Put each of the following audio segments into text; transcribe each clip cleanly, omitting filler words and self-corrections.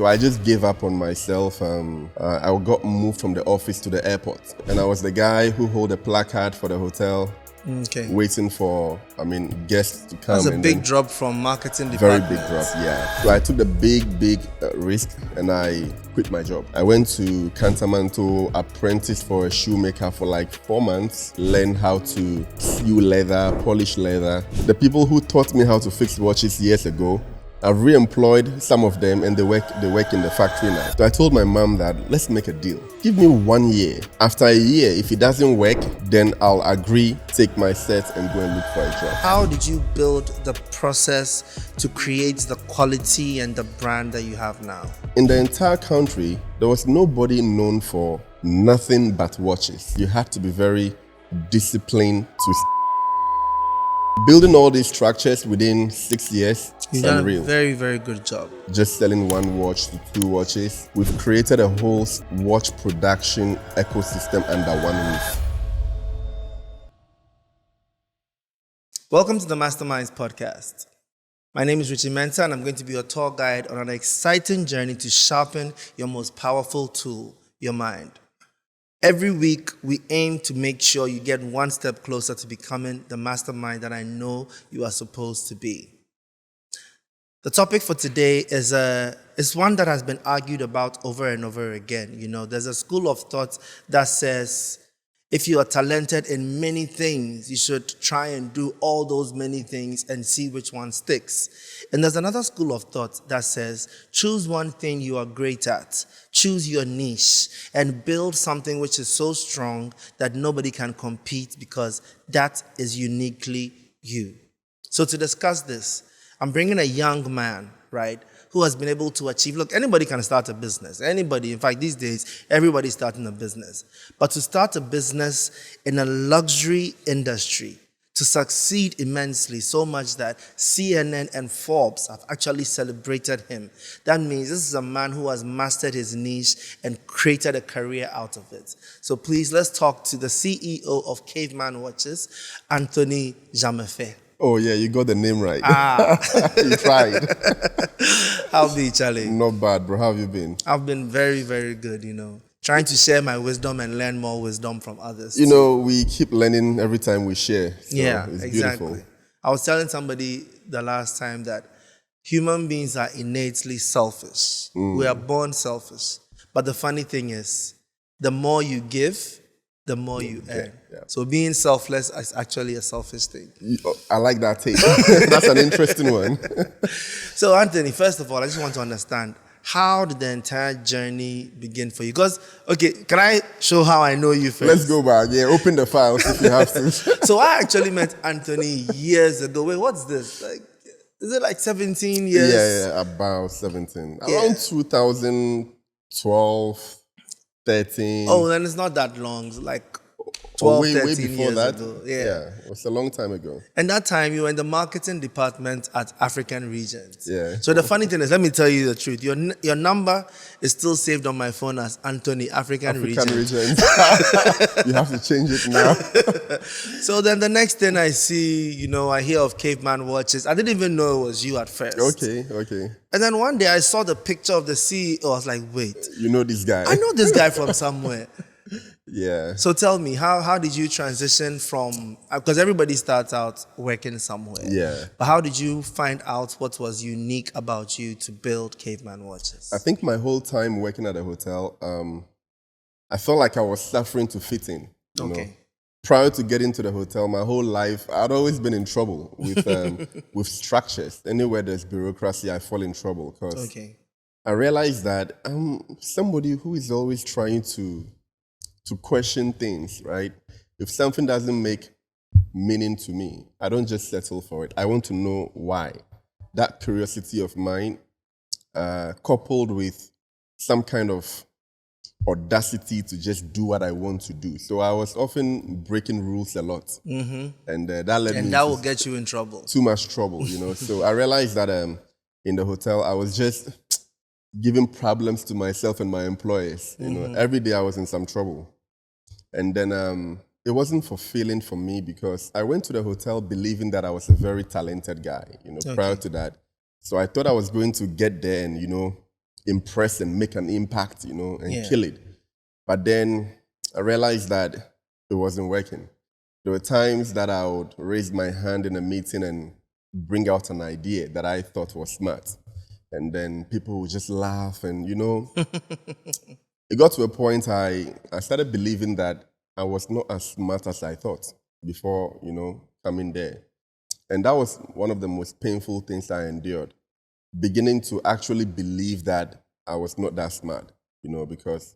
So I just gave up on myself. I got moved from the office to the airport. And I was the guy who held a placard for the hotel, waiting for, guests to come. That's a big drop from marketing Very department. big drop, yeah. So I took the big risk and I quit my job. I went to Caveman to apprentice for a shoemaker for like 4 months, learn how to sew leather, polish leather. The people who taught me how to fix watches years ago, I've re-employed some of them and they work in the factory now. So I told my mom that let's make a deal. Give me 1 year. After a year, if it doesn't work, then I'll agree, take my set and go and look for a job. How did you build the process to create the quality and the brand that you have now? In the entire country, there was nobody known for nothing but watches. You had to be very disciplined to building all these structures within 6 years. You've done a very, very good job. Just selling one watch to 2 watches. We've created a whole watch production ecosystem under one roof. Welcome to the Masterminds Podcast. My name is Richie Mensah and I'm going to be your tour guide on an exciting journey to sharpen your most powerful tool, your mind. Every week, we aim to make sure you get one step closer to becoming the mastermind that I know you are supposed to be. The topic for today is one that has been argued about over and over again. You know, there's a school of thought that says if you are talented in many things, you should try and do all those many things and see which one sticks. And there's another school of thought that says choose one thing you are great at, choose your niche, and build something which is so strong that nobody can compete because that is uniquely you. So to discuss this, I'm bringing a young man, right, who has been able to achieve. Look, anybody can start a business. Anybody. In fact, these days, everybody's starting a business. But to start a business in a luxury industry, to succeed immensely, so much that CNN and Forbes have actually celebrated him. That means this is a man who has mastered his niche and created a career out of it. So please, let's talk to the CEO of Caveman Watches, Anthony Dzamefe. Oh yeah, you got the name right. You tried. How be, Charlie? Not bad, bro. How have you been? I've been very, very good, Trying to share my wisdom and learn more wisdom from others. We keep learning every time we share. So it's exactly. Beautiful. I was telling somebody the last time that human beings are innately selfish. We are born selfish. But the funny thing is, the more you give, the more you earn. Yeah. So being selfless is actually a selfish thing. I like that take. That's an interesting one. So Anthony, first of all, I just want to understand, how did the entire journey begin for you? Because, can I show how I know you first? Let's go back. Yeah, open the files if you have to. So I actually met Anthony years ago. Wait, what's this? Is it like 17 years? Yeah, about 17. Around 2012, 13. Oh, then it's not that long. It's like 12, way 13 before years that. ago. Yeah, it was a long time ago. And that time you were in the marketing department at African Regions. Yeah. So the funny thing is, let me tell you the truth. Your number is still saved on my phone as Anthony African Regions. You have to change it now. So then the next thing I see, I hear of Caveman Watches. I didn't even know it was you at first. Okay. And then one day I saw the picture of the CEO. I was like, wait. You know this guy. I know this guy from somewhere. Yeah. So tell me, how did you transition from, because everybody starts out working somewhere. Yeah. But how did you find out what was unique about you to build Caveman Watches? I think my whole time working at a hotel, I felt like I was suffering to fit in. You know? Prior to getting to the hotel, my whole life, I'd always been in trouble with with structures. Anywhere there's bureaucracy, I fall in trouble because I realized that I'm somebody who is always trying to question things, right? If something doesn't make meaning to me, I don't just settle for it. I want to know why. That curiosity of mine, coupled with some kind of audacity to just do what I want to do. So I was often breaking rules a lot. And that led me and that will get you in trouble. Too much trouble, So I realized that in the hotel, I was just giving problems to myself and my employers. Every day I was in some trouble. And then it wasn't fulfilling for me because I went to the hotel believing that I was a very talented guy, prior to that. So I thought I was going to get there and, impress and make an impact, and kill it. But then I realized that it wasn't working. There were times that I would raise my hand in a meeting and bring out an idea that I thought was smart. And then people would just laugh and, it got to a point I started believing that I was not as smart as I thought before, coming there. And that was one of the most painful things I endured, beginning to actually believe that I was not that smart, because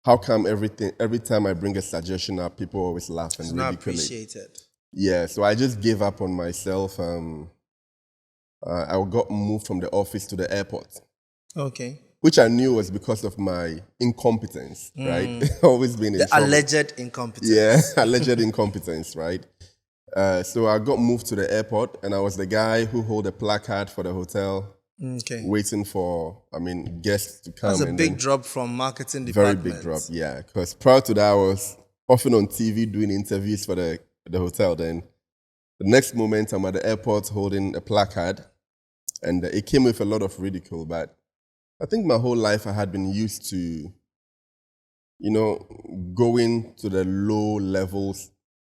how come every time I bring a suggestion up, people always laugh and ridicule it? It's not appreciated. Yeah, so I just gave up on myself. I got moved from the office to the airport. Okay. Which I knew was because of my incompetence, right? Always been in trouble. Alleged incompetence. Yeah, alleged incompetence, right? So I got moved to the airport, and I was the guy who held a placard for the hotel, waiting for, guests to come. That's a big drop from marketing department. Very big drop, yeah. Because prior to that, I was often on TV doing interviews for the hotel. Then the next moment, I'm at the airport holding a placard, and it came with a lot of ridicule. But I think my whole life I had been used to, going to the low levels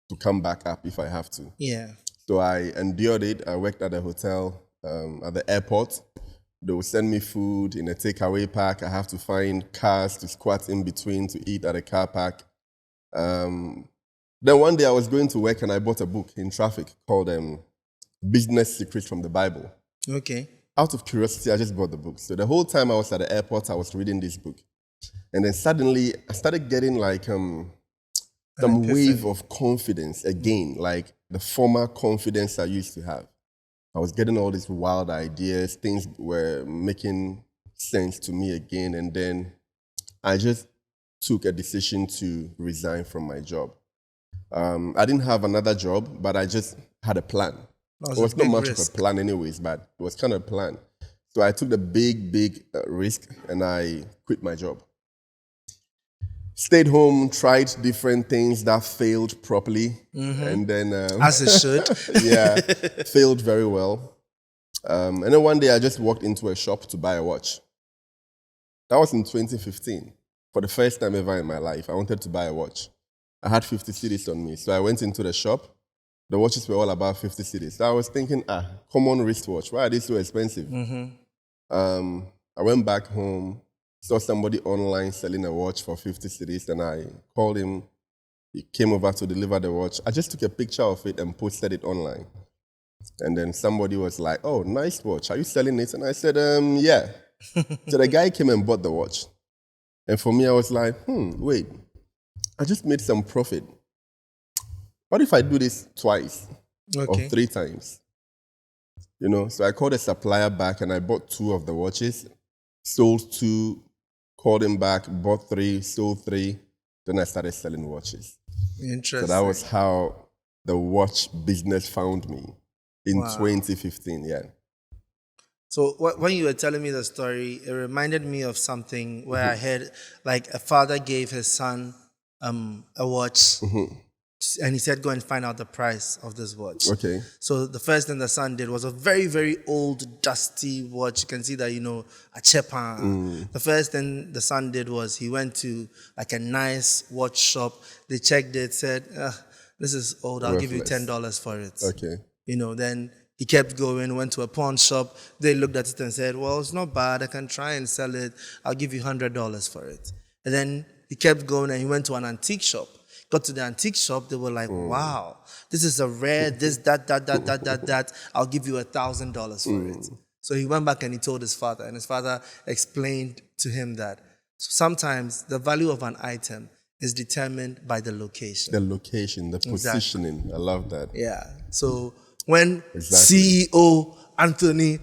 to come back up if I have to. Yeah. So I endured it. I worked at the hotel, at the airport. They will send me food in a takeaway pack. I have to find cars to squat in between to eat at a car park. Then one day I was going to work and I bought a book in traffic called Business Secrets from the Bible. Okay. Out of curiosity, I just bought the book. So the whole time I was at the airport, I was reading this book. And then suddenly I started getting like some wave of confidence again, like the former confidence I used to have. I was getting all these wild ideas, things were making sense to me again. And then I just took a decision to resign from my job. I didn't have another job, but I just had a plan. It was not much of a plan anyways, but it was kind of a plan. So I took the big risk and I quit my job. Stayed home, tried different things that failed properly. And then... as it should. Yeah, failed very well. And then one day I just walked into a shop to buy a watch. That was in 2015. For the first time ever in my life, I wanted to buy a watch. I had 50 cedis on me. So I went into the shop. The watches were all about 50 cedis. So I was thinking, common wristwatch. Why are they so expensive? I went back home, saw somebody online selling a watch for 50 cedis, and I called him. He came over to deliver the watch. I just took a picture of it and posted it online. And then somebody was like, "Oh, nice watch. Are you selling it?" And I said, yeah. So the guy came and bought the watch. And for me, I was like, wait, I just made some profit. What if I do this twice or 3 times? So I called a supplier back and I bought 2 of the watches, sold 2, called him back, bought 3, sold 3. Then I started selling watches. Interesting. So that was how the watch business found me in 2015, yeah. So when you were telling me the story, it reminded me of something where I heard like a father gave his son a watch. And he said, go and find out the price of this watch. Okay. So the first thing the son did was a very, very old, dusty watch. You can see that, a chepan. The first thing the son did was he went to like a nice watch shop. They checked it, said, this is old. I'll give you $10 for it. Okay. Then he kept going, went to a pawn shop. They looked at it and said, well, it's not bad. I can try and sell it. I'll give you $100 for it. And then he kept going and he went to an antique shop. Got to the antique shop, they were like, wow, this is a rare, this, that. I'll give you $1,000 for it. So he went back and he told his father, and his father explained to him that sometimes the value of an item is determined by the location. The location, the positioning. Exactly. I love that. Yeah. So when CEO Anthony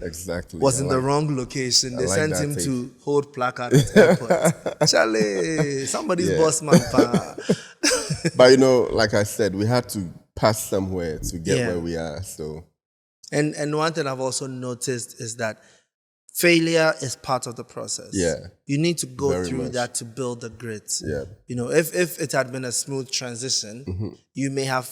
was in the wrong location, they sent him to hold placard at the airport. Charlie, somebody's boss man. But like I said, we had to pass somewhere to get where we are. So, and one thing I've also noticed is that failure is part of the process. Yeah, you need to go through that to build the grit. Yeah, if it had been a smooth transition, you may have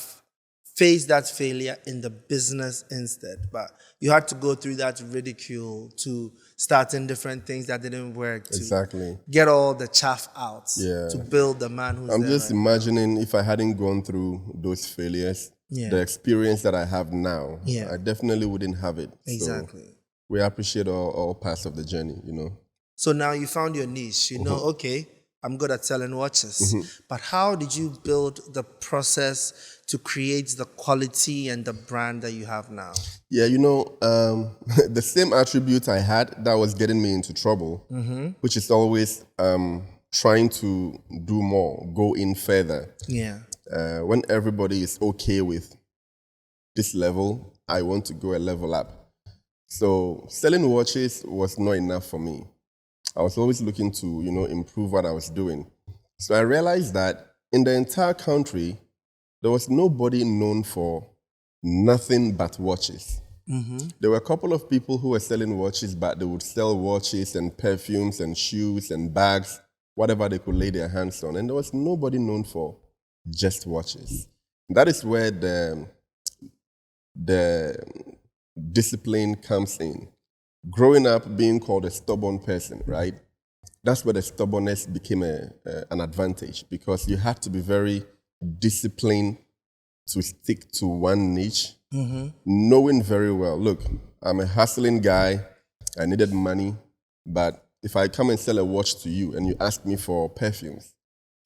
face that failure in the business instead. But you had to go through that ridicule to starting different things that didn't work, to Exactly. get all the chaff out, Yeah. to build the man who's I'm there just right imagining if I hadn't gone through those failures, Yeah. the experience that I have now, Yeah. I definitely wouldn't have it. Exactly. So we appreciate all parts of the journey, you know. So now you found your niche. You know, okay, I'm good at selling watches. But how did you build the process to create the quality and the brand that you have now? Yeah, you know, the same attribute I had that was getting me into trouble, which is always trying to do more, go in further. Yeah. When everybody is okay with this level, I want to go a level up. So selling watches was not enough for me. I was always looking to, you know, improve what I was doing. So I realized that in the entire country, there was nobody known for nothing but watches. There were a couple of people who were selling watches, but they would sell watches and perfumes and shoes and bags, whatever they could lay their hands on. And there was nobody known for just watches. That is where the discipline comes in. Growing up being called a stubborn person, right? That's where the stubbornness became an advantage, because you had to be very disciplined to stick to one niche, knowing very well, look, I'm a hustling guy, I needed money, but if I come and sell a watch to you and you ask me for perfumes,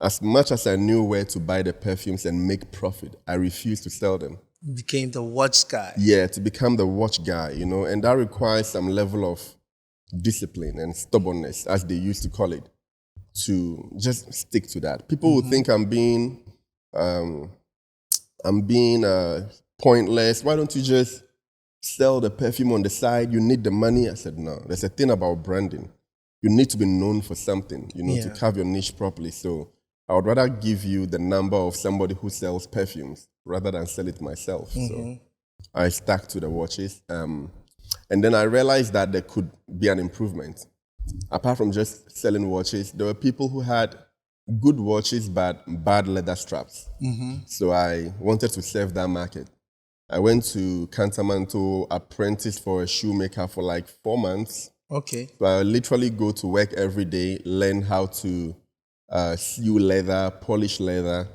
as much as I knew where to buy the perfumes and make profit, I refused to sell them. You became the watch guy. Yeah, to become the watch guy, you know, and that requires some level of discipline and stubbornness, as they used to call it, to just stick to that. People will think I'm being pointless. Why don't you just sell the perfume on the side? You need the money. I said, no, there's a thing about branding. You need to be known for something, you know, to carve your niche properly. So I would rather give you the number of somebody who sells perfumes rather than sell it myself. So I stuck to the watches. And then I realized that there could be an improvement. Apart from just selling watches, there were people who had good watches but bad leather straps. So I wanted to serve that market. I went to Cantamanto, apprenticed for a shoemaker for like 4 months. Okay. So I literally go to work every day, learn how to sew leather, polish leather.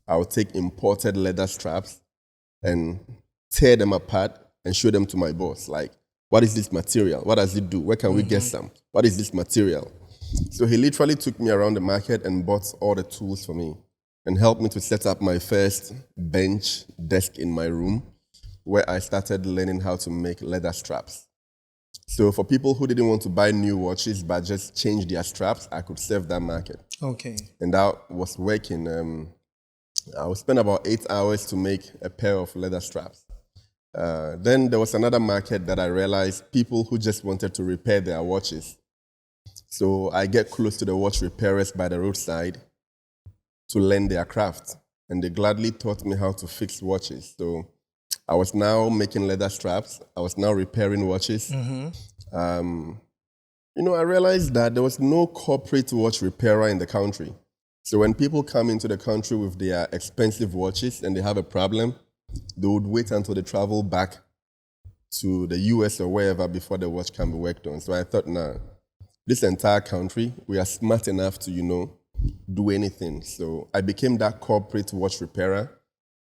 I'll take imported leather straps and tear them apart and show them to my boss. Like, what is this material? What does it do? Where can we get some? What is this material? So he literally took me around the market and bought all the tools for me and helped me to set up my first bench desk in my room, where I started learning how to make leather straps. So for people who didn't want to buy new watches but just change their straps, I could serve that market. Okay. And that was working. I would spend about 8 hours to make a pair of leather straps. Then there was another market that I realized, people who just wanted to repair their watches. So I get close to the watch repairers by the roadside to learn their craft. And they gladly taught me how to fix watches. So I was now making leather straps. I was now repairing watches. You know, I realized that there was no corporate watch repairer in the country. So when people come into the country with their expensive watches and they have a problem, they would wait until they travel back to the US or wherever before the watch can be worked on. So I thought, nah, this entire country, we are smart enough to, you know, do anything. So I became that corporate watch repairer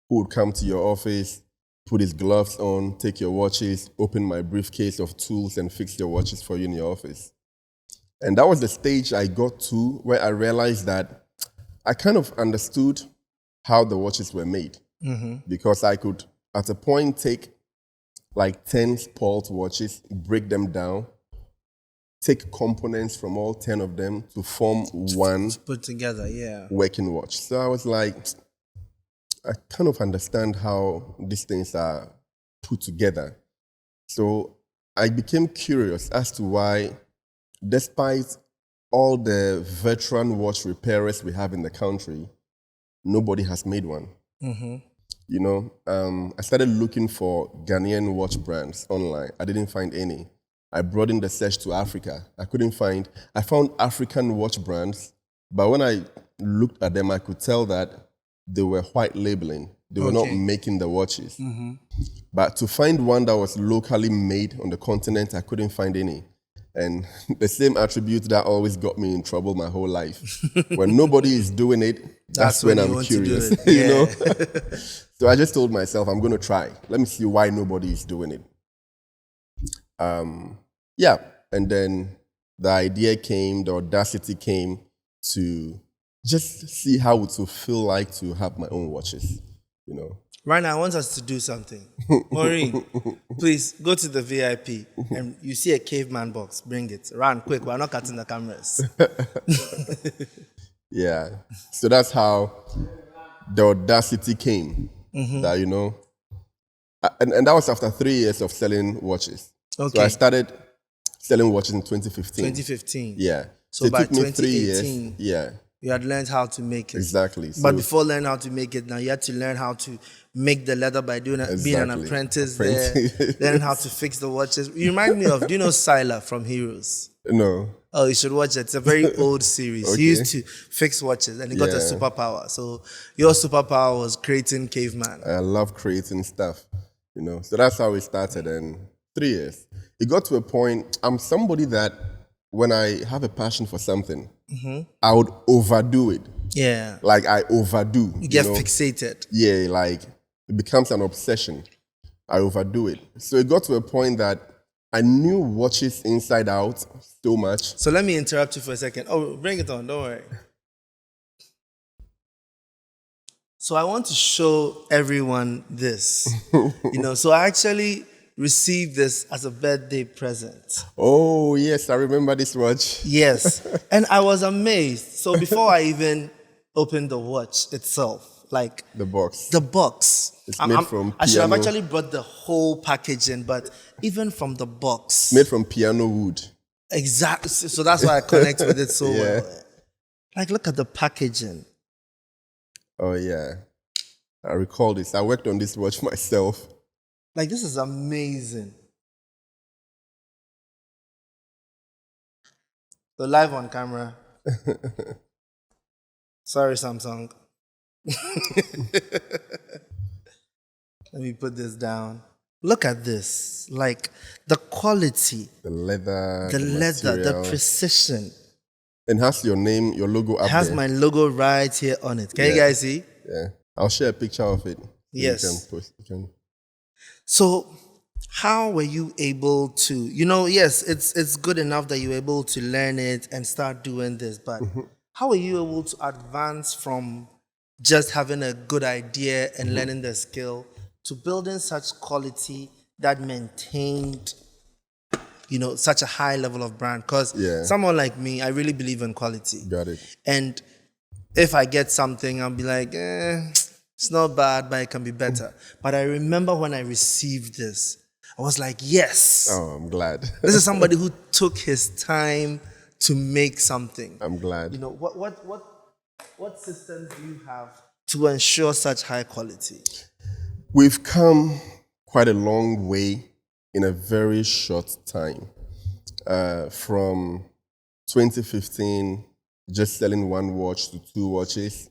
who would come to your office, put his gloves on, take your watches, open my briefcase of tools and fix your watches for you in your office. And that was the stage I got to where I realized that I kind of understood how the watches were made. Because I could, at a point, take like 10 spoiled watches, break them down, take components from all 10 of them to form one Put together, yeah. working watch. So I was like, I kind of understand how these things are put together. So I became curious as to why, despite all the veteran watch repairers we have in the country, nobody has made one. You know, I started looking for Ghanaian watch brands online. I didn't find any. I broadened the search to Africa. I found African watch brands, but when I looked at them, I could tell that they were white labeling. They were not making the watches. But to find one that was locally made on the continent, I couldn't find any. And the same attribute that always got me in trouble my whole life. When nobody is doing it, that's when I'm curious. You know? So I just told myself, I'm going to try. Let me see why nobody is doing it. And then the idea came, the audacity came to just see how it would feel like to have my own watches, you know. Right now, I want us to do something. Maureen, please go to the VIP and you see a caveman box, bring it. Run quick, we're not cutting the cameras. Yeah. So that's how the audacity came. That, you know, and that was after 3 years of selling watches. Okay. So I started selling watches in 2015. 2015. Yeah. So by it took me 3 2018, years. you had learned how to make it. Exactly. But before learning how to make it, now you had to learn how to make the leather by being an apprentice there, learning how to fix the watches. You remind me of, do you know Sila from Heroes? No. Oh, you should watch it. It's a very old series. He used to fix watches and he got a superpower. So your superpower was creating Caveman. I love creating stuff, you know. So that's how it started. And 3 years. It got to a point, I'm somebody that when I have a passion for something, I would overdo it. Yeah. Like I overdo. You get fixated. Yeah, like it becomes an obsession. I overdo it. So it got to a point that I knew watches inside out so much. So let me interrupt you for a second. Oh, bring it on, don't worry. So I want to show everyone this. You know, so I actually received this as a birthday present. Oh, yes, I remember this watch. Yes. And I was amazed. So before I even opened the watch itself, like the box. It's made from piano. I should have actually brought the whole package in, but even from the box. Made from piano wood. Exactly. So that's why I connect with it so well. Like, look at the packaging. Oh, yeah. I recall this. I worked on this watch myself. Like, this is amazing. So live on camera. Sorry, Samsung. Let me put this down. Look at this. Like, the quality. The leather. The precision. And has your name, your logo up there. It has my logo right here on it. Can you guys see? Yeah. I'll share a picture of it. Yes. You can. So, how were you able to, you know, yes, it's good enough that you were able to learn it and start doing this, but how were you able to advance from just having a good idea and learning the skill to building such quality that maintained, you know, such a high level of brand? Because someone like me, I really believe in quality. Got it. And if I get something, I'll be like, it's not bad, but it can be better. But I remember when I received this, I was like, yes. Oh, I'm glad. This is somebody who took his time to make something. I'm glad. You know, what systems do you have to ensure such high quality? We've come quite a long way in a very short time. From 2015, just selling one watch to 2 watches,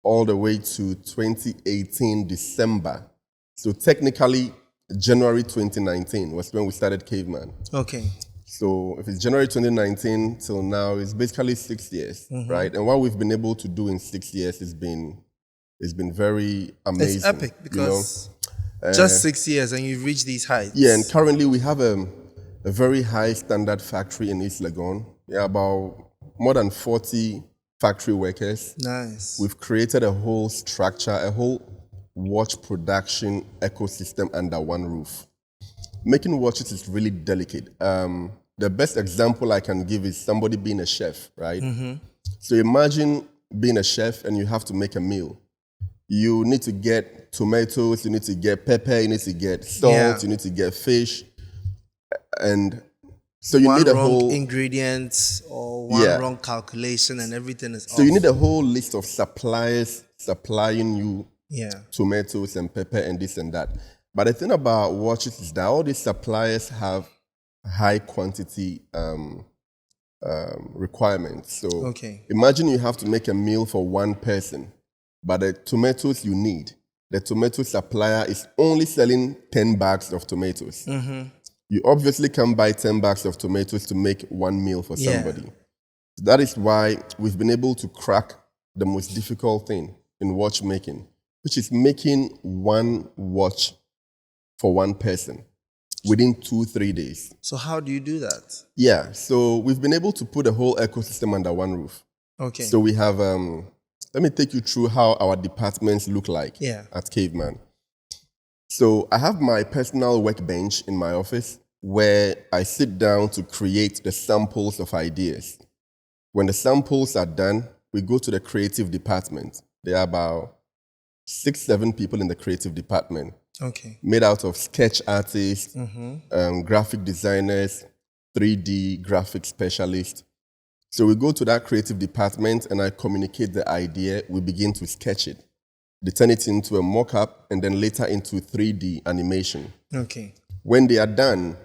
all the way to 2018 December. So technically, January 2019 was when we started Caveman. Okay. So if it's January 2019 till now, it's basically 6 years, right? And what we've been able to do in 6 years has been very amazing. It's epic because just 6 years and you've reached these heights. Yeah, and currently we have a very high standard factory in East Legon. Yeah, about more than 40 factory workers. Nice. We've created a whole structure, a whole watch production ecosystem under one roof. Making watches is really delicate. The best example I can give is somebody being a chef, right? So imagine being a chef and you have to make a meal. You need to get tomatoes, you need to get pepper, you need to get salt, you need to get fish. And so you need a whole ingredients or one wrong calculation and everything is off. So you need a whole list of suppliers supplying you tomatoes and pepper and this and that. But the thing about watches is that all these suppliers have high quantity requirements. So imagine you have to make a meal for one person, but the tomatoes you need the tomato supplier is only selling 10 bags of tomatoes. You obviously can't buy 10 bags of tomatoes to make one meal for somebody. That is why we've been able to crack the most difficult thing in watchmaking, which is making one watch for one person within 2-3 days. So how do you do that? Yeah, so we've been able to put the whole ecosystem under one roof. Okay. So we have, let me take you through how our departments look like at Caveman. So I have my personal workbench in my office where I sit down to create the samples of ideas. When the samples are done, we go to the creative department. There are about 6-7 people in the creative department. Okay. Made out of sketch artists, graphic designers, 3D graphic specialists. So we go to that creative department and I communicate the idea. We begin to sketch it. They turn it into a mock-up and then later into 3D animation. Okay. When they are done,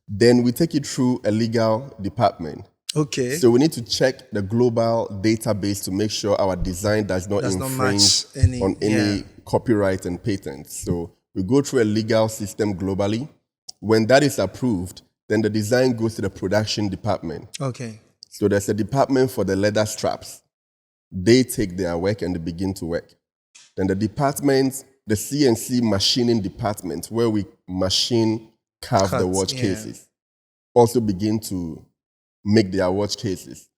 then we take it through a legal department. Okay. So we need to check the global database to make sure our design does not infringe on any copyright and patents. So we go through a legal system globally. When that is approved, then the design goes to the production department. Okay. So there's a department for the leather straps. They take their work and they begin to work. Then the department, the CNC machining department, where we machine carve the watch cases, also begin to make their watch cases.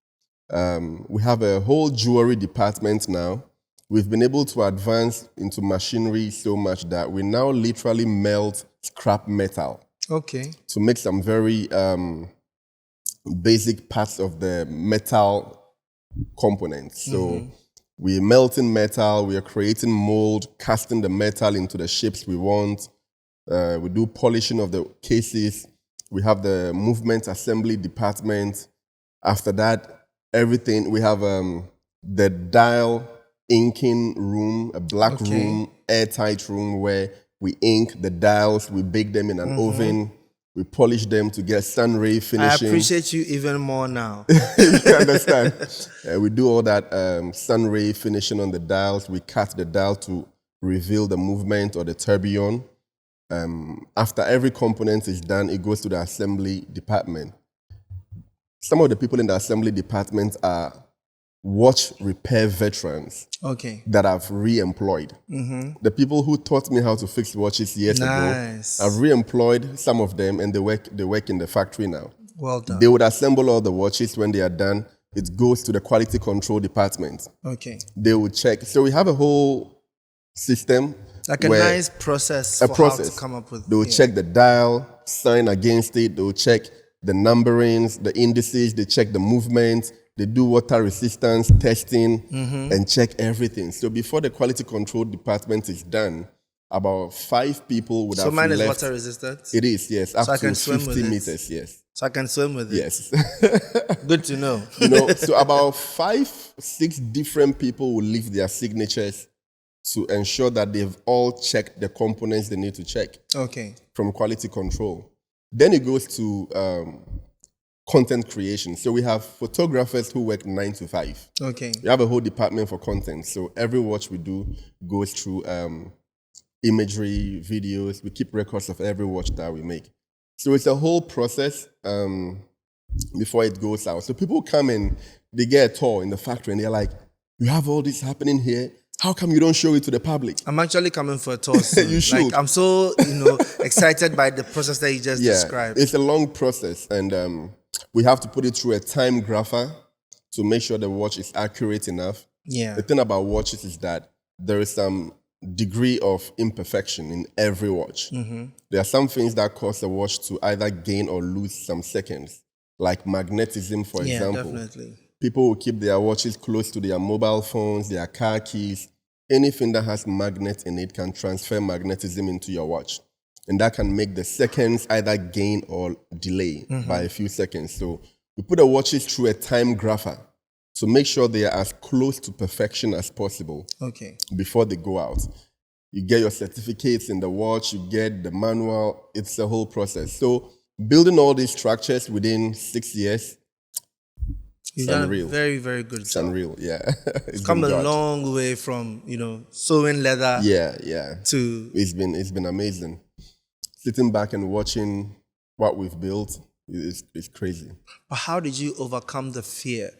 We have a whole jewelry department now. We've been able to advance into machinery so much that we now literally melt scrap metal. Okay. To make some very basic parts of the metal components. So we're melting metal, we are creating mold, casting the metal into the shapes we want. We do polishing of the cases. We have the movement assembly department. After that, everything, we have the dial inking room, a black room, airtight room where we ink the dials, we bake them in an oven, we polish them to get sunray finishing. I appreciate you even more now. You understand? We do all that sunray finishing on the dials. We cut the dial to reveal the movement or the tourbillon. After every component is done, it goes to the assembly department. Some of the people in the assembly department are watch repair veterans that I've re-employed. The people who taught me how to fix watches years ago, I've re-employed some of them and they work in the factory now. Well done. They would assemble all the watches. When they are done, it goes to the quality control department. They will check. So we have a whole system. Like a nice process for how to come up with. They will check the dial, sign against it. They will check the numberings, the indices. They check the movement. They do water resistance testing and check everything. So before the quality control department is done, about 5 people would have left. So mine is water resistant? It is, yes. Up to 50 meters, yes. So I can swim with it? Yes. Good to know. So about 5-6 different people will leave their signatures to ensure that they've all checked the components they need to check from quality control. Then it goes to content creation. So we have photographers who work 9 to 5. We have a whole department for content. So every watch we do goes through imagery, videos. We keep records of every watch that we make. So it's a whole process before it goes out. So people come in, they get a tour in the factory and they're like, you have all this happening here. How come you don't show it to the public? I'm actually coming for a tour soon. You should. Like, I'm so excited by the process that you just described. It's a long process, and we have to put it through a time grapher to make sure the watch is accurate enough. The thing about watches is that there is some degree of imperfection in every watch. There are some things that cause a watch to either gain or lose some seconds, like magnetism, for example. Definitely. People will keep their watches close to their mobile phones, their car keys. Anything that has magnet in it can transfer magnetism into your watch. And that can make the seconds either gain or delay by a few seconds. So we put the watches through a time grapher to make sure they are as close to perfection as possible before they go out. You get your certificates in the watch, you get the manual. It's a whole process. So building all these structures within 6 years, You've done a very, very good It's job. unreal, yeah. It's come a long way from, sewing leather. Yeah. To it's been amazing. Sitting back and watching what we've built is crazy. But how did you overcome the fear?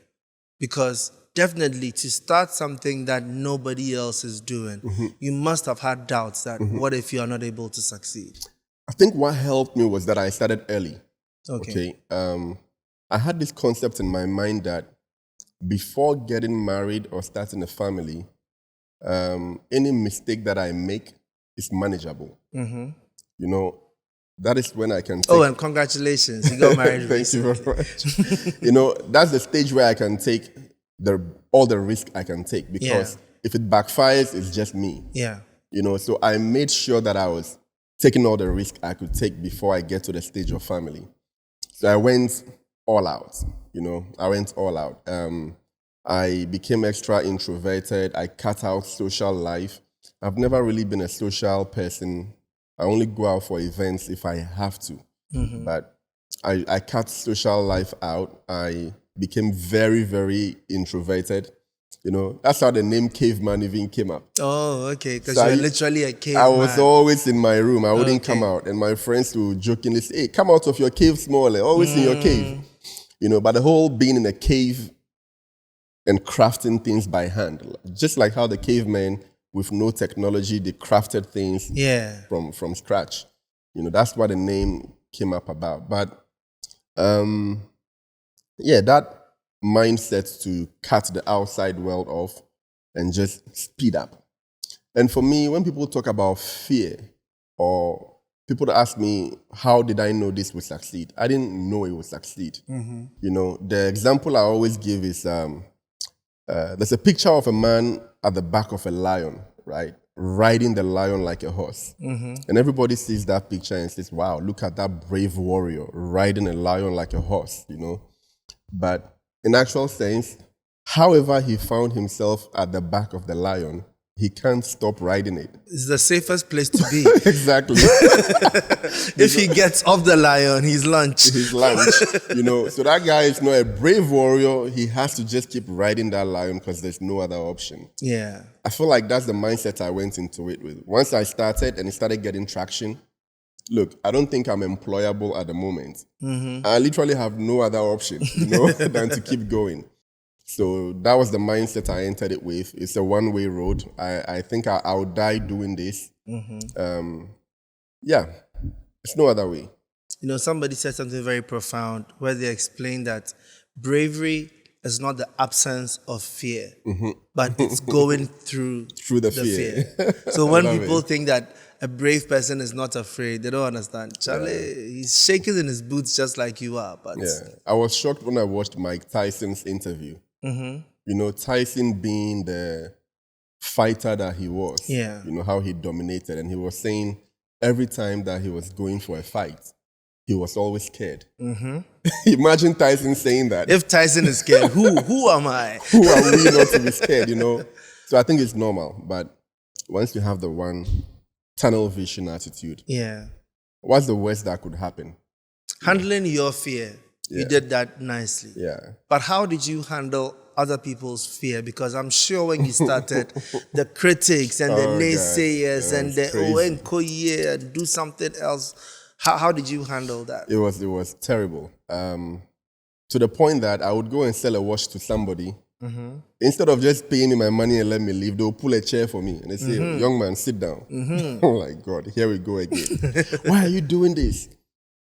Because definitely to start something that nobody else is doing, you must have had doubts that what if you are not able to succeed? I think what helped me was that I started early. Okay. I had this concept in my mind that before getting married or starting a family, any mistake that I make is manageable. That is when I can take... Oh, and congratulations. You got married recently. Thank you very much. That's the stage where I can take all the risk I can take, because if it backfires, it's just me. Yeah. So I made sure that I was taking all the risk I could take before I get to the stage of family. So I went all out. I went all out. I became extra introverted. I cut out social life. I've never really been a social person. I only go out for events if I have to. But I cut social life out. I became very, very introverted. That's how the name Caveman even came up. Oh, okay. Because you're literally a caveman. I was always in my room. I wouldn't come out. And my friends would jokingly say, hey, come out of your cave smaller. Always in your cave. But the whole being in a cave and crafting things by hand, just like how the cavemen with no technology, they crafted things from scratch. That's what the name came up about. But that mindset to cut the outside world off and just speed up. And for me, when people talk about fear, or people ask me, how did I know this would succeed? I didn't know it would succeed. The example I always give is, there's a picture of a man at the back of a lion, right? Riding the lion like a horse. And everybody sees that picture and says, wow, look at that brave warrior riding a lion like a horse, But in actual sense, however he found himself at the back of the lion, he can't stop riding it. It's the safest place to be. Exactly. If he gets off the lion, he's lunch. His lunch. So that guy is not a brave warrior. He has to just keep riding that lion because there's no other option. Yeah. I feel like that's the mindset I went into it with. Once I started and it started getting traction, look, I don't think I'm employable at the moment. I literally have no other option, than to keep going. So that was the mindset I entered it with. It's a one-way road. I think I'll die doing this. It's no other way. Somebody said something very profound where they explained that bravery is not the absence of fear, but it's going through the fear. So when people think that a brave person is not afraid, they don't understand. Charlie, he's shaking in his boots just like you are. But I was shocked when I watched Mike Tyson's interview. Tyson being the fighter that he was. How he dominated. And he was saying every time that he was going for a fight, he was always scared. Imagine Tyson saying that. If Tyson is scared, who am I? Who are we not to be scared, So I think it's normal. But once you have the one tunnel vision attitude, what's the worst that could happen? Handling your fear. You did that nicely. But how did you handle other people's fear? Because I'm sure when you started, the critics and the naysayers and the and do something else. How did you handle that? It was terrible. To the point that I would go and sell a watch to somebody. Instead of just paying me my money and let me leave, they'll pull a chair for me and they say, young man, sit down. Oh my God, here we go again. Why are you doing this?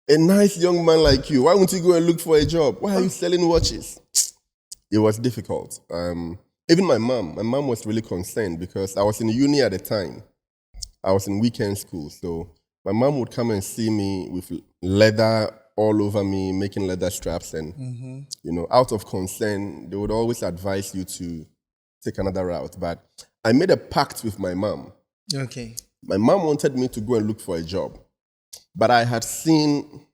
A nice young man like you, why won't you go and look for a job? Why are you selling watches? It was difficult. Even my mom was really concerned because I was in uni at the time. I was in weekend school. So my mom would come and see me with leather all over me, making leather straps. And, out of concern, they would always advise you to take another route. But I made a pact with my mom. Okay. My mom wanted me to go and look for a job. But I had seen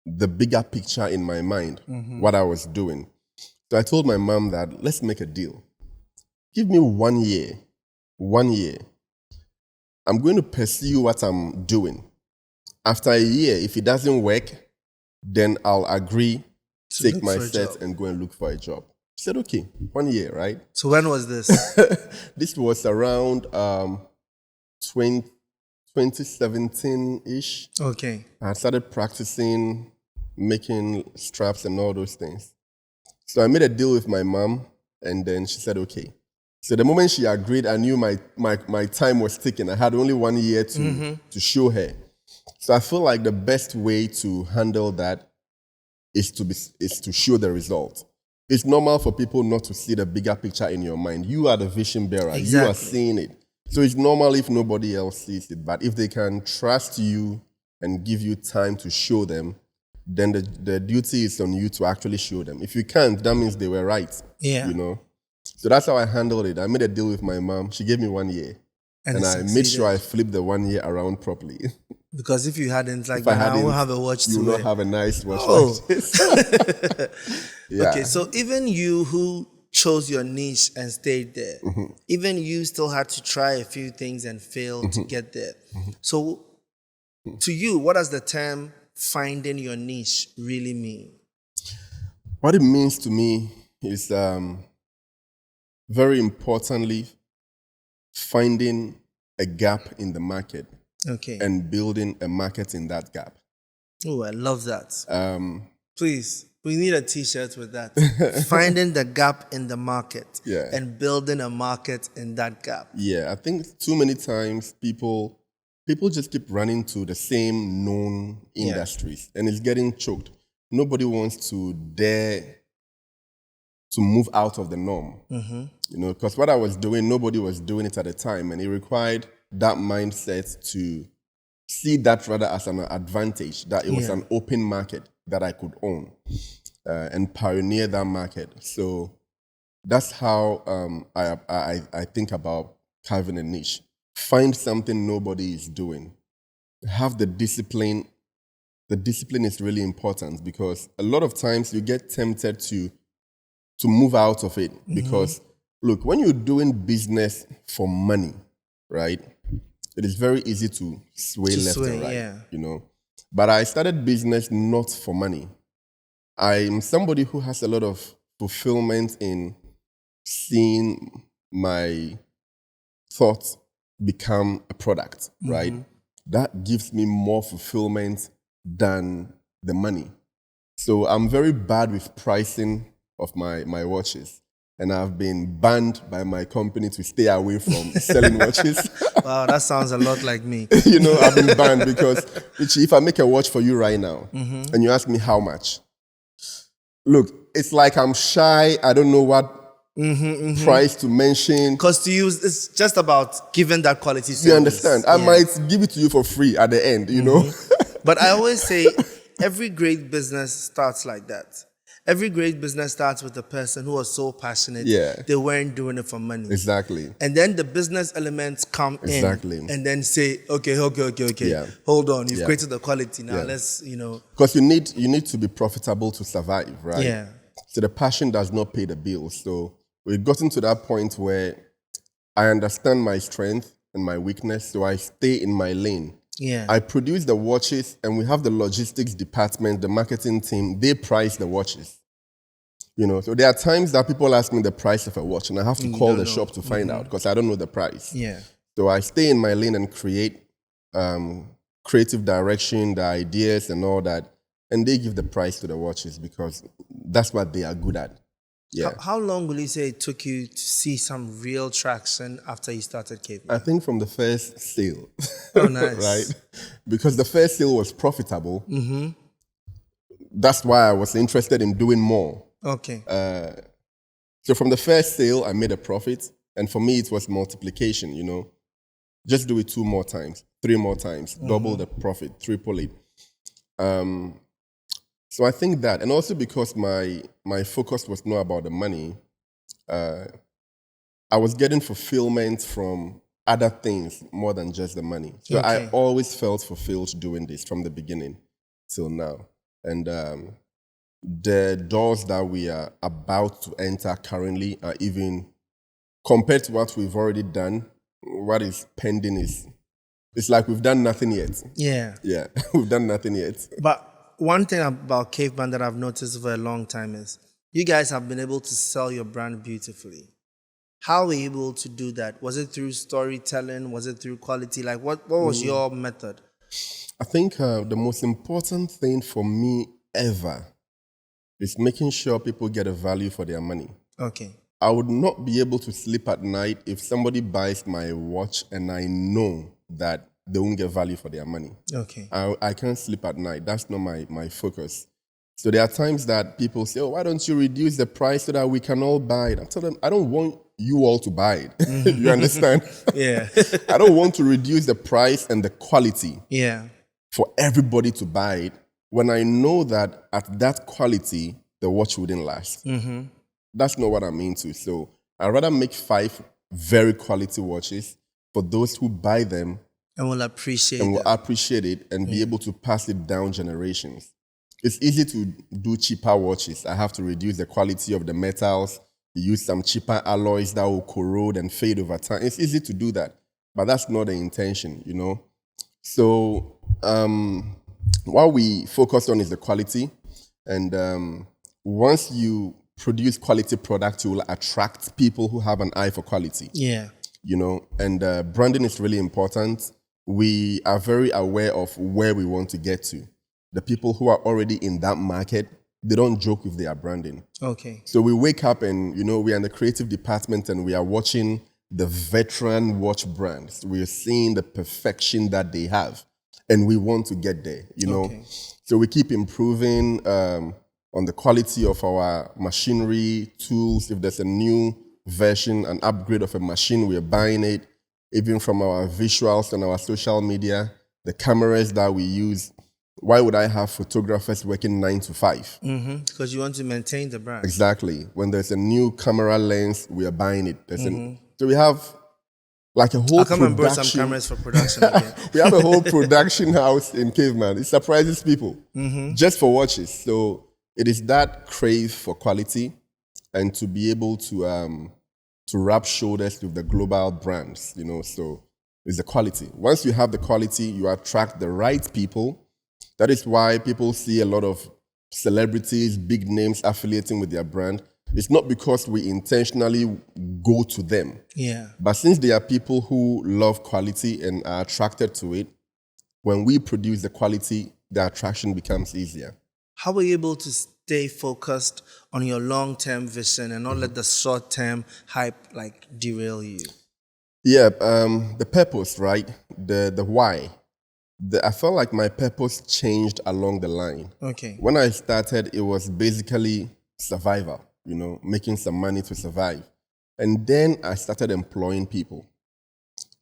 the bigger picture in my mind, what I was doing. So I told my mom that, let's make a deal. Give me 1 year. 1 year. I'm going to pursue what I'm doing. After a year, if it doesn't work, then I'll agree take my set and go and look for a job. She said, okay, 1 year, right? So when was this? This was around 2017-ish. Okay. I started practicing making straps and all those things. So I made a deal with my mom, and then she said, okay. So the moment she agreed, I knew my time was ticking. I had only 1 year to show her. So I feel like the best way to handle that is to show the result. It's normal for people not to see the bigger picture in your mind. You are the vision bearer. Exactly. You are seeing it. So it's normal if nobody else sees it. But if they can trust you and give you time to show them, then the duty is on you to actually show them. If you can't, that means they were right. Yeah. You know? So that's how I handled it. I made a deal with my mom. She gave me 1 year. And I made sure I flipped the 1 year around properly. Because if you hadn't, like, I won't have a watch to wear. You will not have a nice watch like this. Yeah. Okay, so even you who chose your niche and stayed there, even you still had to try a few things and fail to get there. So to you, what does the term finding your niche really mean? What it means to me is very importantly finding a gap in the market. Okay. And building a market in that gap. Oh, I love that. Please, we need a t-shirt with that. Finding the gap in the market and building a market in that gap. Yeah, I think too many times people just keep running to the same known industries and it's getting choked. Nobody wants to dare to move out of the norm. You know, because what I was doing, nobody was doing it at the time, and it required that mindset to see that rather as an advantage, that it was an open market that I could own and pioneer that market. So that's how I think about carving a niche. Find something nobody is doing. Have the discipline. The discipline is really important because a lot of times you get tempted to move out of it because, look, when you're doing business for money, right, it is very easy to sway left and right, you know. But I started business not for money. I'm somebody who has a lot of fulfillment in seeing my thoughts become a product, right? That gives me more fulfillment than the money. So I'm very bad with pricing of my watches. And I've been banned by my company to stay away from selling watches. Wow, that sounds a lot like me. You know, I've been banned because if I make a watch for you right now and you ask me how much, look, it's like I'm shy. I don't know what price to mention. Because to you, it's just about giving that quality service. You understand? I might give it to you for free at the end, you know? But I always say every great business starts like that. Every great business starts with a person who was so passionate, they weren't doing it for money. Exactly. And then the business elements come in and then say, okay. Yeah. Hold on, you've created the quality now. Let's, you know. Because you need to be profitable to survive, right? Yeah. So the passion does not pay the bills. So we've gotten to that point where I understand my strength and my weakness, so I stay in my lane. Yeah. I produce the watches, and we have the logistics department, the marketing team, they price the watches. You know, so there are times that people ask me the price of a watch, and I have to call the shop to find out because I don't know the price. Yeah. So I stay in my lane and create creative direction, the ideas and all that, and they give the price to the watches because that's what they are good at. Yeah. How long will you say it took you to see some real traction after you started Caveman? I think from the first sale. Oh, nice. Right? Because the first sale was profitable. That's why I was interested in doing more. Okay. So from the first sale, I made a profit. And for me, it was multiplication, you know. Just do it 2 more times, 3 more times, double the profit, triple it. So I think that, and also because my focus was not about the money, I was getting fulfillment from other things more than just the money. So I always felt fulfilled doing this from the beginning till now. And the doors that we are about to enter currently are even, compared to what we've already done, what is pending is, it's like we've done nothing yet. Yeah. Yeah, we've done nothing yet. But one thing about Caveman that I've noticed for a long time is you guys have been able to sell your brand beautifully. How were you able to do that? Was it through storytelling? Was it through quality? Like, what was your method? I think the most important thing for me ever is making sure people get a value for their money. Okay. I would not be able to sleep at night if somebody buys my watch and I know that they won't get value for their money. Okay. I can't sleep at night. That's not my focus. So there are times that people say, oh, why don't you reduce the price so that we can all buy it? I'm telling them, I don't want you all to buy it. Mm-hmm. You understand? Yeah. I don't want to reduce the price and the quality for everybody to buy it when I know that at that quality, the watch wouldn't last. Mm-hmm. That's not what I'm into. So I'd rather make 5 very quality watches for those who buy them and will appreciate it and be able to pass it down generations. It's easy to do cheaper watches. I have to reduce the quality of the metals, use some cheaper alloys that will corrode and fade over time. It's easy to do that, but that's not the intention, you know? So what we focus on is the quality. And once you produce quality product, you will attract people who have an eye for quality. Yeah. You know, and branding is really important. We are very aware of where we want to get to. The people who are already in that market, they don't joke with their branding. Okay. So we wake up and, you know, we are in the creative department and we are watching the veteran watch brands. We are seeing the perfection that they have and we want to get there, you know. Okay. So we keep improving on the quality of our machinery, tools. If there's a new version, an upgrade of a machine, we're buying it. Even from our visuals on our social media, the cameras that we use. Why would I have photographers working 9 to 5? Because you want to maintain the brand. Exactly. When there's a new camera lens, we are buying it. So we have like a whole I'll come and borrow some cameras for production again. We have a whole production house in Caveman. It surprises people just for watches. So it is that crave for quality and to be able to rub shoulders with the global brands, you know. So it's the quality. Once you have the quality, you attract the right people. That is why people see a lot of celebrities, big names affiliating with their brand. It's not because we intentionally go to them. Yeah. But since they are people who love quality and are attracted to it, when we produce the quality, the attraction becomes easier. How were you able to stay focused on your long-term vision and not let the short-term hype like derail you? Yeah, the purpose, right? The why. I felt like my purpose changed along the line. Okay. When I started, it was basically survival, you know, making some money to survive. And then I started employing people.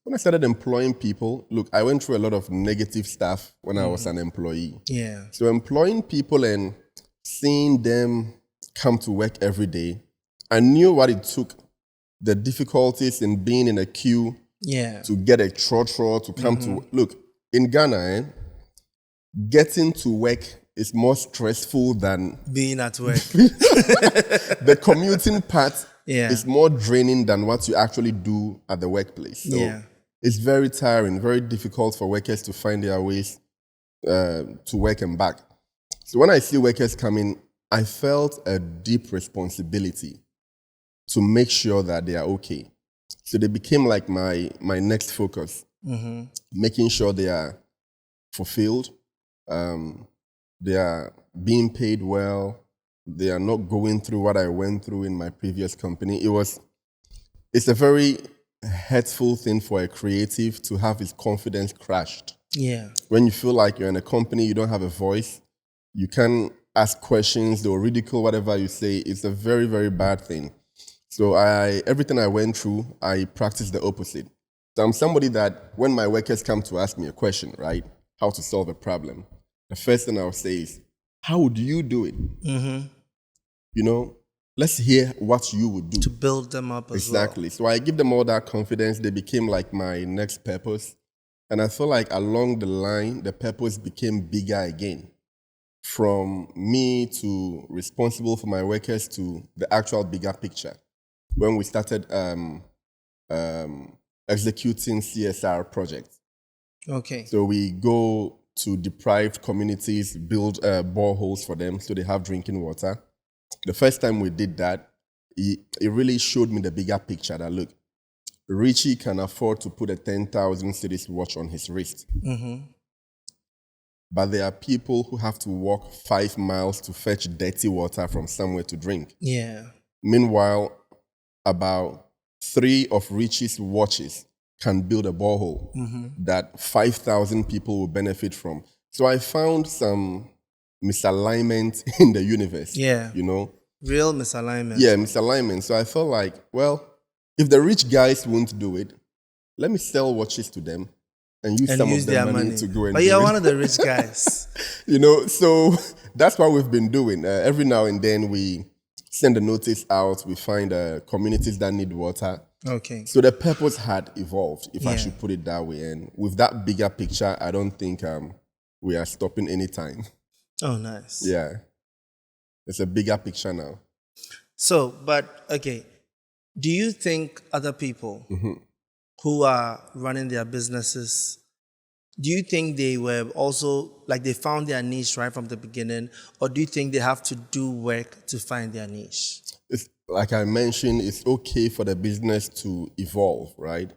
When I started employing people, look, I went through a lot of negative stuff when I was an employee. Yeah. So employing people and seeing them come to work every day, I knew what it took, the difficulties in being in a queue to get a trotro to come to, look, in Ghana, getting to work is more stressful than being at work. The commuting part is more draining than what you actually do at the workplace. So it's very tiring, very difficult for workers to find their ways to work and back. So when I see workers coming, I felt a deep responsibility to make sure that they are okay. So they became like my next focus. Making sure they are fulfilled, they are being paid well, they are not going through what I went through in my previous company. It's a very hurtful thing for a creative to have his confidence crushed. Yeah. When you feel like you're in a company, you don't have a voice, you can't ask questions, they'll ridicule whatever you say. It's a very, very bad thing. So everything I went through, I practiced the opposite. So I'm somebody that when my workers come to ask me a question, right, how to solve a problem, the first thing I'll say is, how would you do it? You know, let's hear what you would do. To build them up as well. Exactly. So I give them all that confidence. They became like my next purpose. And I feel like along the line, the purpose became bigger again. From me to responsible for my workers to the actual bigger picture. When we started executing CSR projects. Okay. So we go to deprived communities, build boreholes for them so they have drinking water. The first time we did that, it really showed me the bigger picture that, look, Richie can afford to put a 10,000 cedis watch on his wrist. Mm-hmm. But there are people who have to walk 5 miles to fetch dirty water from somewhere to drink. Yeah. Meanwhile, about 3 of Richie's watches can build a borehole that 5,000 people will benefit from. So I found some misalignment in the universe. Yeah. You know? Real misalignment. Yeah, misalignment. So I felt like, well, if the rich guys won't do it, let me sell watches to them and use some of their money to go and But do you're it. one of the rich guys. You know, so that's what we've been doing. Every now and then we send a notice out. We find communities that need water. Okay. So the purpose had evolved, if I should put it that way. And with that bigger picture, I don't think we are stopping anytime. Oh, nice. Yeah. It's a bigger picture now. So, but, okay, do you think other people who are running their businesses, do you think they were also, like they found their niche right from the beginning, or do you think they have to do work to find their niche? It's, like I mentioned, it's okay for the business to evolve, right?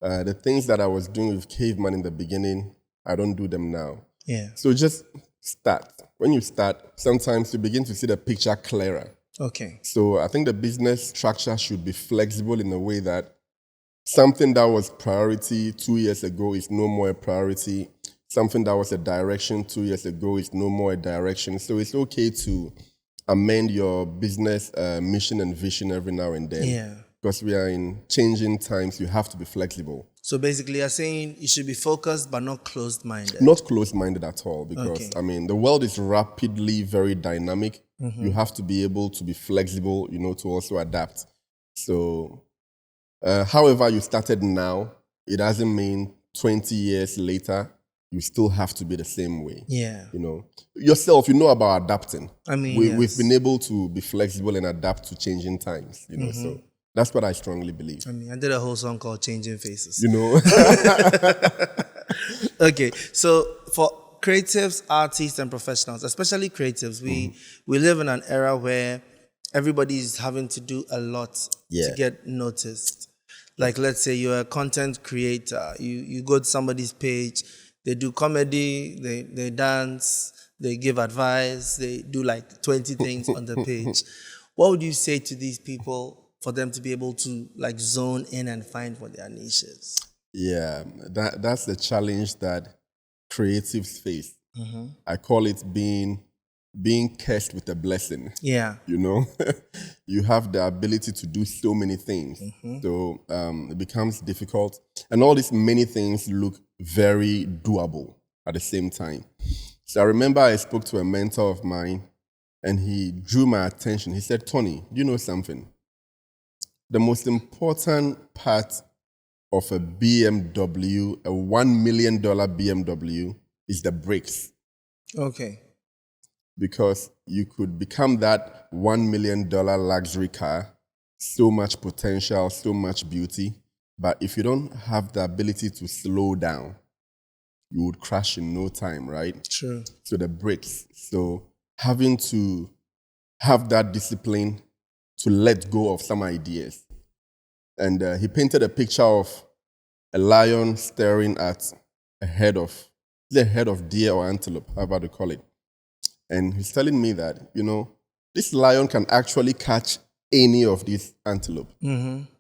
The things that I was doing with Caveman in the beginning, I don't do them now. Yeah. So just start. When you start, sometimes you begin to see the picture clearer. Okay. So I think the business structure should be flexible in a way that something that was priority 2 years ago is no more a priority. Something that was a direction 2 years ago is no more a direction. So it's okay to amend your business mission and vision every now and then. Yeah. Because we are in changing times, you have to be flexible. So basically you're saying you should be focused but not closed-minded. Not closed-minded at all, because, I mean, the world is rapidly very dynamic. You have to be able to be flexible, you know, to also adapt. So, however you started now, it doesn't mean 20 years later, you still have to be the same way. Yeah. You know, yourself, you know about adapting. I mean, we've been able to be flexible and adapt to changing times, you know, so that's what I strongly believe. I mean, I did a whole song called Changing Faces. You know? Okay, so for creatives, artists, and professionals, especially creatives, we live in an era where everybody is having to do a lot to get noticed. Like, let's say you're a content creator, you go to somebody's page, they do comedy, they dance, they give advice, they do like 20 things on the page. What would you say to these people for them to be able to like zone in and find what their niche is? Yeah, that's the challenge that creatives face. I call it being cursed with a blessing. Yeah. You know, you have the ability to do so many things. So it becomes difficult. And all these many things look very doable at the same time. So I remember I spoke to a mentor of mine and he drew my attention. He said, Tony, do you know something? The most important part of a BMW, a $1 million BMW, is the brakes. Okay. Because you could become that $1 million luxury car, so much potential, so much beauty, but if you don't have the ability to slow down, you would crash in no time, right? True. So the brakes. So having to have that discipline to let go of some ideas. And he painted a picture of a lion staring at a head of deer or antelope, however they call it. And he's telling me that, you know, this lion can actually catch any of these antelope,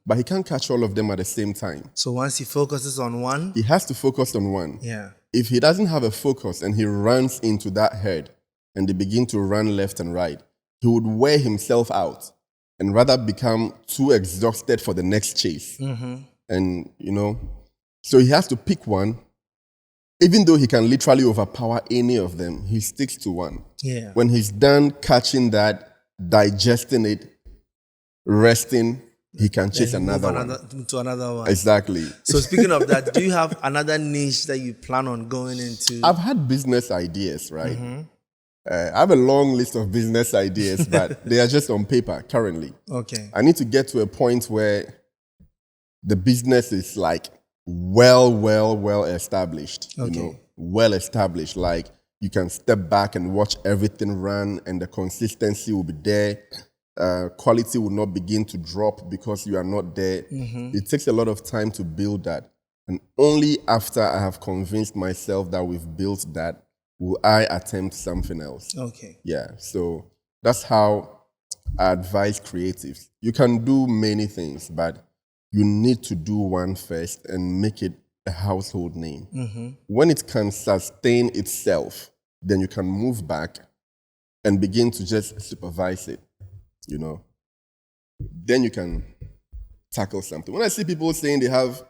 but he can't catch all of them at the same time. So once he focuses on one, he has to focus on one. Yeah. If he doesn't have a focus and he runs into that herd and they begin to run left and right, he would wear himself out and rather become too exhausted for the next chase. And, you know, so he has to pick one. Even though he can literally overpower any of them, he sticks to one. Yeah. When he's done catching that, digesting it, resting, he can chase another one. To another one. Exactly. So speaking of that, do you have another niche that you plan on going into? I've had business ideas, right? I have a long list of business ideas, but they are just on paper currently. Okay. I need to get to a point where the business is like well established. Okay. You know, well established. Like you can step back and watch everything run, and the consistency will be there. Quality will not begin to drop because you are not there. It takes a lot of time to build that. And only after I have convinced myself that we've built that will I attempt something else. Okay. Yeah, so that's how I advise creatives. You can do many things, but you need to do one first and make it a household name. When it can sustain itself, then you can move back and begin to just supervise it, you know. Then you can tackle something. When I see people saying they have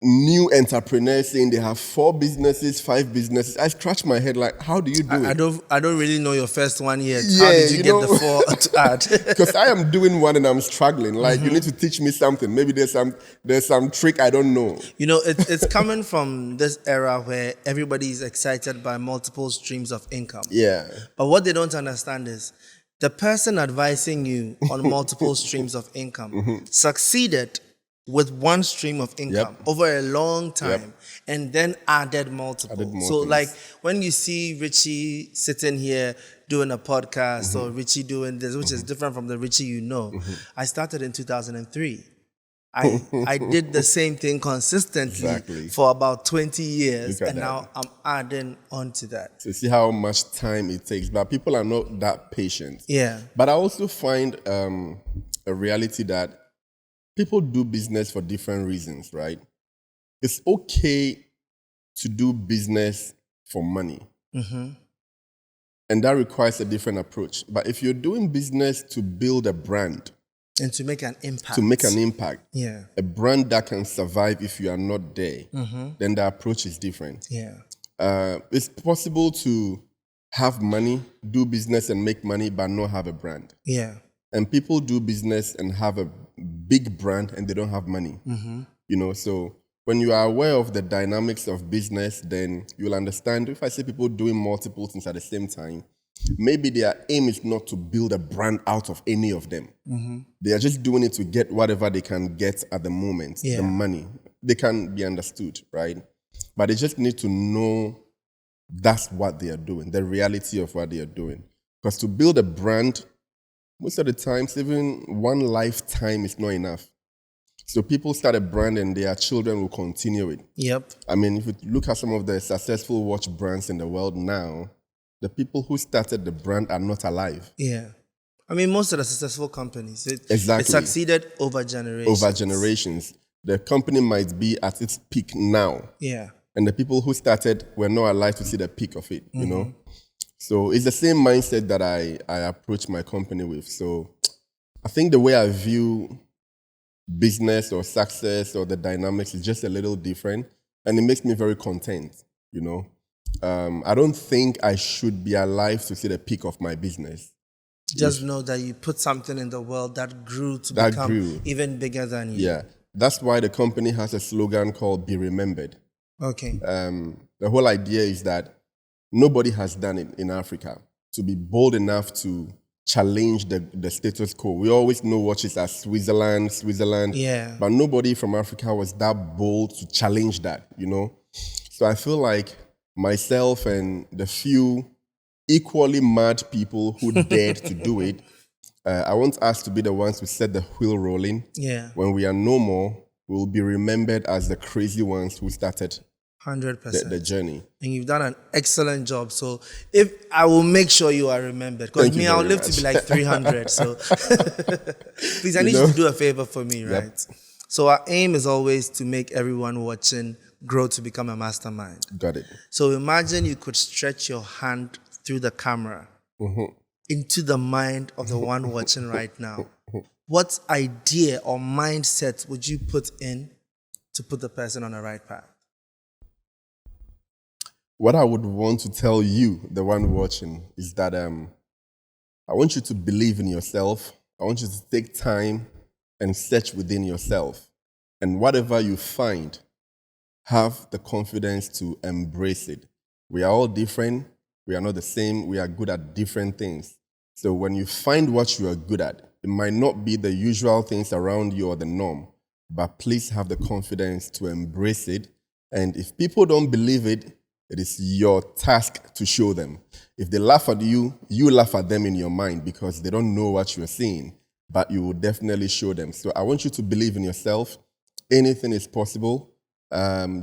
new entrepreneurs saying they have 4 businesses, 5 businesses, I scratch my head like, how do you do it? I don't really know your first one yet. How did you get the 4 to add? Because I am doing one and I'm struggling. Like you need to teach me something. Maybe there's some trick I don't know. You know, it's coming from this era where everybody is excited by multiple streams of income. Yeah. But what they don't understand is the person advising you on multiple streams of income succeeded with one stream of income over a long time and then added multiple. So like when you see Richie sitting here doing a podcast or Richie doing this, which is different from the Richie you know, I started in 2003. I did the same thing consistently for about 20 years and now I'm adding on to that. So see how much time it takes. But people are not that patient. Yeah. But I also find a reality that people do business for different reasons, right? It's okay to do business for money. And that requires a different approach. But if you're doing business to build a brand, and to make an impact. Yeah. A brand that can survive if you are not there, then the approach is different. Yeah. It's possible to have money, do business and make money, but not have a brand. Yeah. And people do business and have a big brand and they don't have money. You know, so when you are aware of the dynamics of business, then you'll understand. If I see people doing multiple things at the same time, maybe their aim is not to build a brand out of any of them. They are just doing it to get whatever they can get at the moment, the money. They can be understood, right? But they just need to know that's what they are doing, the reality of what they are doing. Because to build a brand, most of the times, even one lifetime is not enough. So people start a brand and their children will continue it. Yep. I mean, if you look at some of the successful watch brands in the world now, the people who started the brand are not alive. Yeah. I mean, most of the successful companies, it succeeded over generations. The company might be at its peak now. Yeah. And the people who started were not alive to see the peak of it, you know? So it's the same mindset that I approach my company with. So I think the way I view business or success or the dynamics is just a little different. And it makes me very content, you know? I don't think I should be alive to see the peak of my business. Just know that you put something in the world that grew to become even bigger than you. Yeah. That's why the company has a slogan called Be Remembered. Okay. The whole idea is that nobody has done it in Africa to be bold enough to challenge the status quo. We always know watches as Switzerland. Yeah. But nobody from Africa was that bold to challenge that, you know? So I feel like myself and the few equally mad people who dared to do it, I want us to be the ones who set the wheel rolling. Yeah. When we are no more, we'll be remembered as the crazy ones who started 100% the journey. And you've done an excellent job. So if I will make sure you are remembered. Because me, I'll live to be like 300. So please, I need you to do a favor for me, right? Yep. So our aim is always to make everyone watching grow to become a mastermind. Got it. So imagine you could stretch your hand through the camera into the mind of the one watching right now. What idea or mindset would you put in to put the person on the right path? What I would want to tell you, the one watching, is that I want you to believe in yourself. I want you to take time and search within yourself. And whatever you find, have the confidence to embrace it. We are all different. We are not the same. We are good at different things. So when you find what you are good at, it might not be the usual things around you or the norm, but please have the confidence to embrace it And if people don't believe it, it is your task to show them. If they laugh at you, you laugh at them in your mind because they don't know what you're seeing, but you will definitely show them. So I want you to believe in yourself. Anything is possible.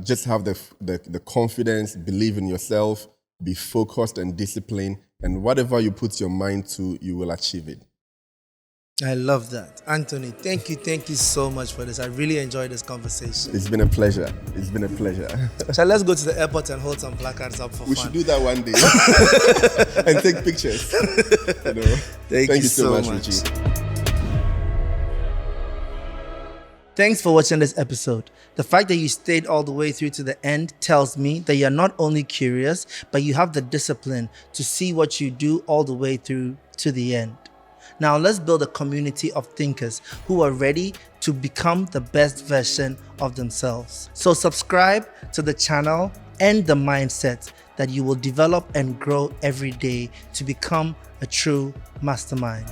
Just have the confidence, believe in yourself, be focused and disciplined, and whatever you put your mind to, you will achieve it. I love that. Anthony, thank you so much for this. I really enjoyed this conversation. It's been a pleasure. So let's go to the airport and hold some placards up for fun. We should do that one day. And take pictures. Thank you so much. Richie. Thanks for watching this episode. The fact that you stayed all the way through to the end tells me that you're not only curious, but you have the discipline to see what you do all the way through to the end. Now let's build a community of thinkers who are ready to become the best version of themselves. So subscribe to the channel and the mindset that you will develop and grow every day to become a true mastermind.